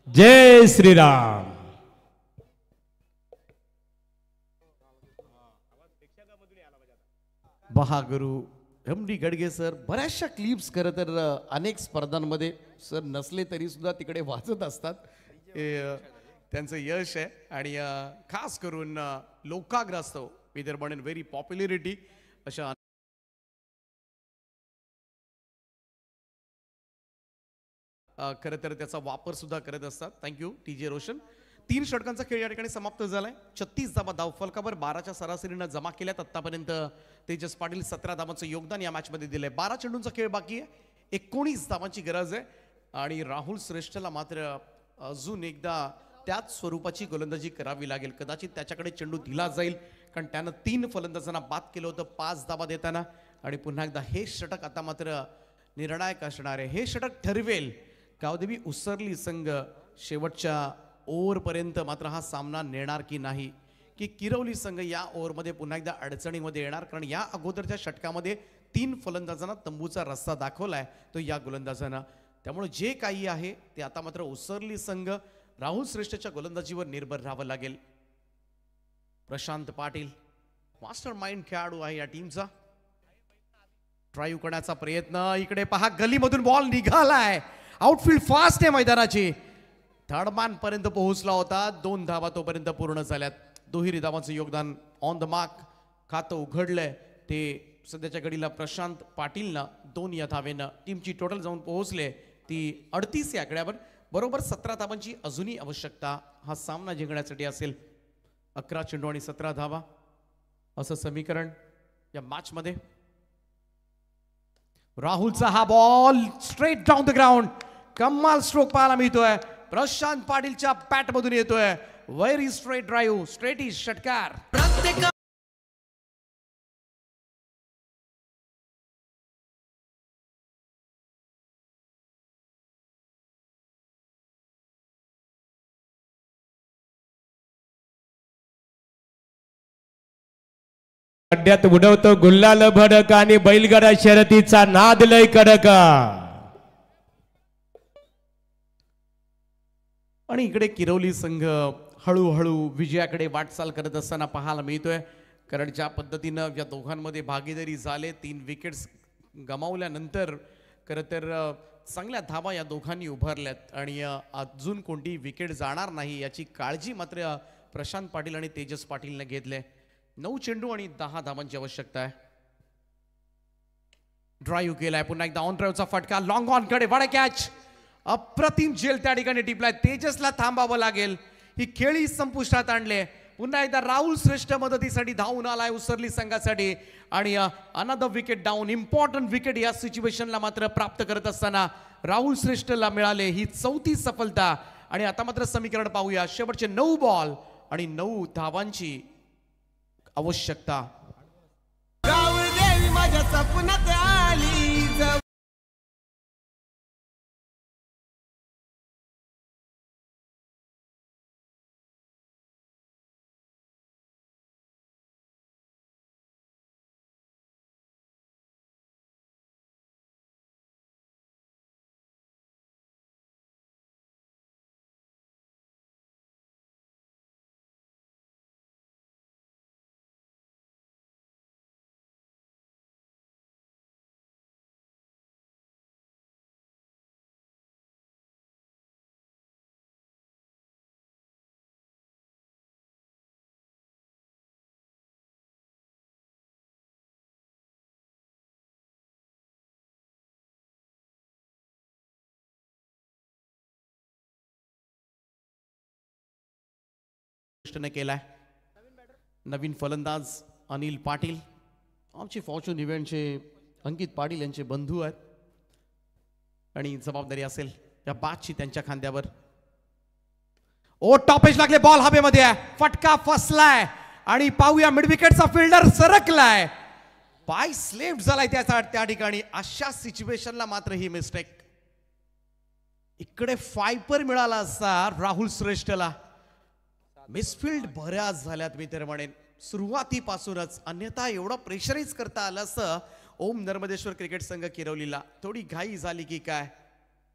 जय श्रीराम. बहागुरु MD गडगे सर बऱ्याचशा क्लिप्स खरं तर अनेक स्पर्धांमध्ये सर नसले तरी सुद्धा तिकडे वाचत असतात. त्यांचं यश आहे आणि खास करून लोकाग्रस्त विदर्भ इन व्हेरी पॉप्युलरिटी अशा खरं तर त्याचा वापर सुद्धा करत असतात. थँक्यू TJ रोशन. 3 षटकांचा खेळ या ठिकाणी समाप्त झालाय. 36 धावा धावफलकावर 12च्या सरासरीनं जमा केल्यात. आतापर्यंत तेजस पाटील 17 धावांचं योगदान या मॅचमध्ये दिलंय. 12 चेंडूंचा खेळ बाकी आहे. 19 धावांची गरज आहे आणि राहुल श्रेष्ठला मात्र अजून एकदा त्याच स्वरूपाची गोलंदाजी करावी लागेल. कदाचित त्याच्याकडे चेंडू दिला जाईल कारण त्यानं 3 फलंदाजांना बाद केलं होतं 5 धावा देताना. आणि पुन्हा एकदा हे षटक आता मात्र निर्णायक असणार आहे. हे षटक ठरवेल कावदेवी उसरली संघ शेवटच्या ओव्हरपर्यंत मात्र हा सामना नेणार की नाही, की किरवली संघ या ओव्हरमध्ये पुन्हा एकदा अडचणीमध्ये येणार. कारण या अगोदरच्या षटकामध्ये 3 फलंदाजांना तंबूचा रस्ता दाखवलाय तो या गोलंदाजांना. त्यामुळे जे काही आहे ते आता मात्र उसरली संघ राहुल श्रेष्ठच्या गोलंदाजीवर निर्भर राहावं लागेल. प्रशांत पाटील मास्टर माइंड खेळाडू आहे या टीमचा. ड्राईव्ह करण्याचा प्रयत्न. इकडे पहा गलीमधून बॉल निघालाय. आउटफील्ड फास्ट आहे मैदानाची. थर्डमॅन पर्यंत पोहोचला होता. 2 धावा तोपर्यंत पूर्ण झाल्यात. दुहेरी धावांचं योगदान ऑन द मार्क खातं उघडलंय ते सध्याच्या घडीला प्रशांत पाटीलनं 2 या धावेनं. टीमची टोटल जाऊन पोहोचले ती 38 या आकड्यावर. बरोबर 17 धावांची अजूनही आवश्यकता हा सामना जिंकण्यासाठी असेल. 11 चेंडू आणि 17 धावा असं समीकरण या मॅच मध्ये. राहुलचा हा ball straight down the ground. कमाल स्ट्रोक पाहायला मिळतोय. प्रशांत पाटीलच्या बॅट मधून येतोय. Very straight drive straight is षटकार. अड्ड्यात उडवतो गुल्लाल भडक आणि बैलगाडा शर्यतीचा नाद लय कडक. आणि इकडे किरवली संघ हळूहळू विजयाकडे वाटचाल करत असताना पाहायला मिळतोय, कारण ज्या पद्धतीनं या दोघांमध्ये भागीदारी झाले, 3 विकेट्स गमावल्यानंतर खरं तर चांगल्या धावा या दोघांनी उभारल्यात आणि अजून कोणती विकेट जाणार नाही याची काळजी मात्र प्रशांत पाटील आणि तेजस पाटीलने घेतले. 9 चेंडू आणि 10 धावांची आवश्यकता आहे. ड्राईव्ह केलाय पुन्हा एकदा ऑन ड्राईव्हचा फटका लॉंग ऑन कडे वडा कॅच, अप्रतिम झेल त्या ठिकाणी टिपलाय. तेजसला थांबावं लागेल, ही खेळी संपुष्टात आणले. पुन्हा एकदा राहुल श्रेष्ठ मदतीसाठी धावून आलाय उसरली संघासाठी आणि another wicket down. Important wicket या सिच्युएशनला मात्र प्राप्त करत असताना राहुल श्रेष्ठला मिळाले ही 4थी सफलता. आणि आता मात्र समीकरण पाहूया, शेवटचे 9 बॉल आणि 9 धावांची आवश्यकता. माझ्या सपनात आली ने केलाय. नवीन फलंदाज अनिल पाटील, आमचे फॉर्च्यून इव्हेंटचे अंकित पाटील यांचे बंधू आहेत आणि जबाबदारी असेल या बादची त्यांच्या खांद्यावर. ओ टॉपेज लागले, बॉल हवेमध्ये आहे, फटका फसलाय आणि पाहूया मिड विकेटचा फिल्डर सरकलाय, पाय स्लेफ्ट झालाय त्या ठिकाणी. अशा सिच्युएशनला मात्र ही मिस्टेक. इकडे फायपर मिळाला असता राहुल श्रेष्ठला. मिसफिल्ड बऱ्याच झाल्यात मी तर म्हणेन सुरुवातीपासूनच, अन्यथा एवढं प्रेशराईज करता आलं असतं ओम नर्मदेश्वर क्रिकेट संघ किरवलीला. थोडी घाई झाली की काय,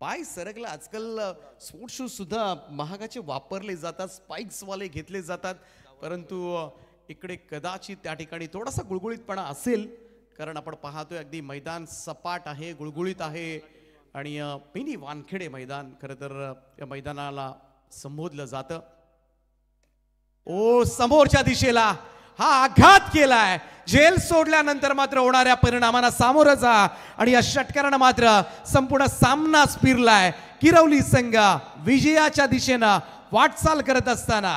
पाय सरकला. आजकाल स्पोर्ट्स शूज सुद्धा महागाचे वापरले जातात, स्पाइक्स वाले घेतले जातात, परंतु इकडे कदाचित त्या ठिकाणी थोडासा गुळगुळीतपणा असेल, कारण आपण पाहतोय अगदी मैदान सपाट आहे, गुळगुळीत आहे आणि मिनी वानखेडे मैदान खरं तर या मैदानाला संबोधलं जातं. ओ समोरच्या दिशेला हा आघात केलाय, जेल सोडल्यानंतर मात्र होणाऱ्या परिणामांना सामोरं जा आणि या षटकारानं मात्र संपूर्ण सामना फिरलाय. किरवली संघ विजयाच्या दिशेनं वाटचाल करत असताना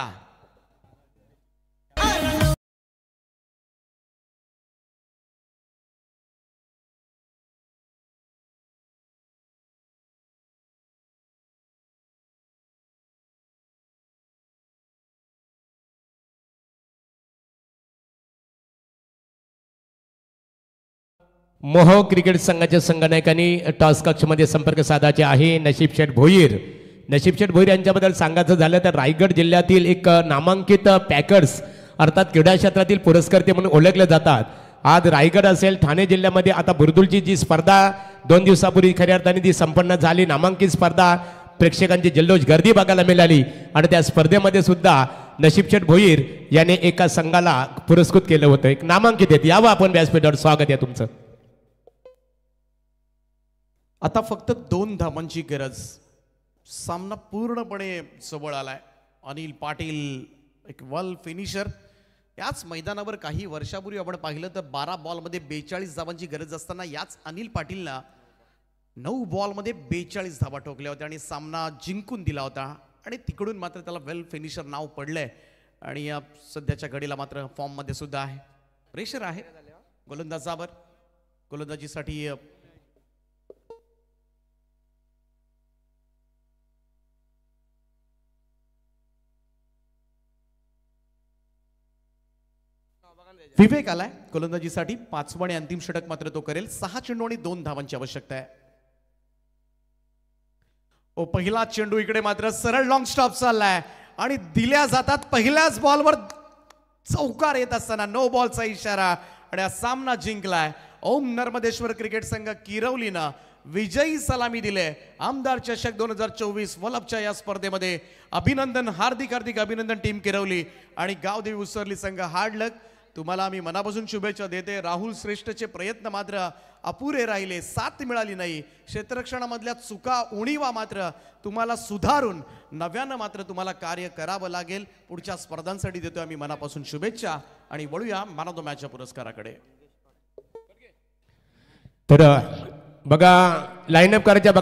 मोहो क्रिकेट संघाच्या संघनायकांनी टॉस कक्षमध्ये संपर्क साधायचे आहे. नशीब शेठ भोईर यांच्याबद्दल सांगायचं झालं तर रायगड जिल्ह्यातील एक नामांकित पॅकर्स अर्थात क्रीडा क्षेत्रातील पुरस्कर्ते म्हणून ओळखले जातात. आज रायगड असेल, ठाणे जिल्ह्यामध्ये आता बुरदुलची जी स्पर्धा 2 दिवसापूर्वी खऱ्या अर्थाने ती संपन्न झाली, नामांकित स्पर्धा, प्रेक्षकांची जल्लोष गर्दी बघायला मिळाली आणि त्या स्पर्धेमध्ये सुद्धा नशीब शेठ भोईर याने एका संघाला पुरस्कृत केलं होतं. एक नामांकित आहेत, यावं आपण व्यासपीठावर. स्वागत आहे तुमचं. आता फक्त 2 धावांची गरज, सामना पूर्णपणे जवळ आलाय. अनिल पाटील एक वेल फिनिशर. याच मैदानावर काही वर्षापूर्वी आपण पाहिलं तर 12 बॉलमध्ये 42 धावांची गरज असताना याच अनिल पाटीलला 9 बॉलमध्ये 42 धावा ठोकल्या होत्या आणि सामना जिंकून दिला होता. आणि तिकडून मात्र त्याला वेल फिनिशर नाव पडलंय आणि या सध्याच्या घडीला मात्र फॉर्ममध्ये सुद्धा आहे. प्रेशर आहे गोलंदाजावर. गोलंदाजीसाठी विवेक आलाय गोलंदाजीसाठी. 5वं आणि अंतिम षटक मात्र तो करेल. 6 चेंडू आणि 2 धावांची आवश्यकता आहे. ओ पहिला चेंडू इकडे मात्र सरळ लॉंग स्टॉप चाललाय आणि दिल्या जातात पहिल्याच बॉलवर चौकार येत असताना नो बॉलचा इशारा आणि हा सामना जिंकलाय. ओम नर्मदेश्वर क्रिकेट संघ किरवलीनं विजयी सलामी दिले. आमदार चषक 2024 वलभच्या या स्पर्धेमध्ये अभिनंदन, हार्दिक हार्दिक अभिनंदन टीम किरवली आणि गावदेवी उसरली संघ. हार्ड लक, तुम्हाला आम्ही मनापासून शुभेच्छा देते. राहुल श्रेष्ठचे प्रयत्न मात्र अपुरे राहिले, साथ मिळाली नाही. क्षेत्ररक्षणामधल्या चुका उणीवा मात्र तुम्हाला सुधारून नव्यानं मात्र तुम्हाला कार्य करावं लागेल. पुढच्या स्पर्धांसाठी देतोय आम्ही मनापासून शुभेच्छा आणि वळूया मॅन ऑफ द मॅचच्या पुरस्काराकडे. तर बघा लाईनअप करायच्या बघा.